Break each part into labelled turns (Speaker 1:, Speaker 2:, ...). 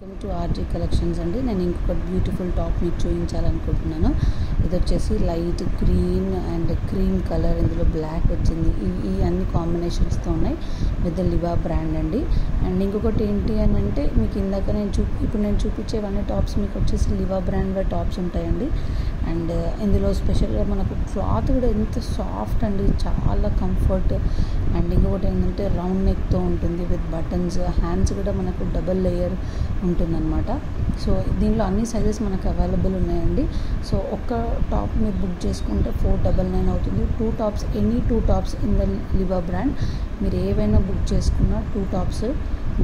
Speaker 1: Welcome to RG collections అండి. నేను ఇంకొక బ్యూటిఫుల్ టాప్ మీకు చూపించాలనుకుంటున్నాను. ఇది వచ్చేసి light green and cream colour, ఇందులో బ్లాక్ వచ్చింది. ఈ అన్ని కాంబినేషన్స్తో ఉన్నాయి విత్ లివా బ్రాండ్ అండి. అండ్ ఇంకొకటి ఏంటి అని అంటే, మీకు ఇందాక ఇప్పుడు నేను చూపించేవన్నీ టాప్స్ మీకు వచ్చేసి లివా బ్రాండ్ టాప్స్ ఉంటాయండి. అండ్ ఇందులో స్పెషల్గా మనకు క్లాత్ కూడా ఎంత సాఫ్ట్ అండి, చాలా కంఫర్ట్. అండ్ ఇంకొకటి ఏంటంటే రౌండ్ నెక్తో ఉంటుంది విత్ బటన్స్. హ్యాండ్స్ కూడా మనకు డబల్ లేయర్ ఉంటుందన్నమాట. సో దీనిలో అన్ని సైజెస్ మనకు అవైలబుల్ ఉన్నాయండి. సో ఒక్క టాప్ మీరు బుక్ చేసుకుంటే 499 అవుతుంది. Any two tops in the Liva brand మీరు ఏవైనా బుక్ చేసుకున్న 2 టాప్స్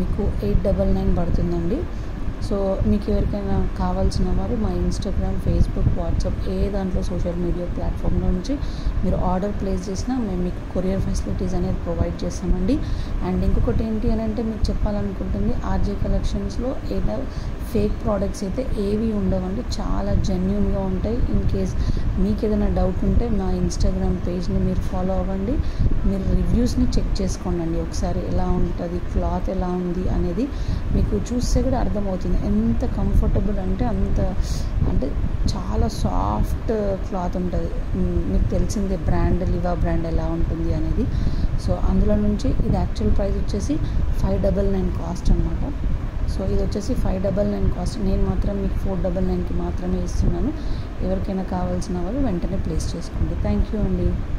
Speaker 1: మీకు 899 పడుతుందండి. సో మీకు ఎవరికైనా కావాల్సిన వారు మా ఇన్స్టాగ్రామ్, ఫేస్బుక్, వాట్సాప్ ఏ దాంట్లో సోషల్ మీడియా ప్లాట్ఫామ్లో నుంచి మీరు ఆర్డర్ ప్లేస్ చేసినా మేము మీకు కొరియర్ ఫెసిలిటీస్ అనేది ప్రొవైడ్ చేస్తామండి. అండ్ ఇంకొకటి ఏంటి అని అంటే, మీకు చెప్పాలనుకుంటుంది, ఆర్జే కలెక్షన్స్లో ఏదైనా ఫేక్ ప్రోడక్ట్స్ అయితే ఏవి ఉండవండి, చాలా జెన్యూన్గా ఉంటాయి. ఇన్ కేస్ మీకు ఏదైనా డౌట్ ఉంటే మా ఇన్స్టాగ్రామ్ పేజ్ని మీరు ఫాలో అవ్వండి. మీరు రివ్యూస్ని చెక్ చేసుకోండి ఒకసారి, ఎలా ఉంటుంది క్లాత్ ఎలా ఉంది అనేది మీకు చూస్తే కూడా అర్థమవుతుంది. ఎంత కంఫర్టబుల్ అంటే చాలా సాఫ్ట్ క్లాత్ ఉంటుంది. మీకు తెలిసిందే బ్రాండ్ లివా బ్రాండ్ ఎలా ఉంటుంది అనేది. సో అందులో నుంచి ఇది యాక్చువల్ ప్రైస్ వచ్చేసి 599 కాస్ట్ అనమాట. సో ఇది వచ్చేసి 599 కాస్ట్. నేను మాత్రం మీకు 499కి మాత్రమే ఇస్తున్నాను. ఎవరికైనా కావాల్సిన వాళ్ళు వెంటనే ప్లేస్ చేసుకోండి. థ్యాంక్ యూ అండి.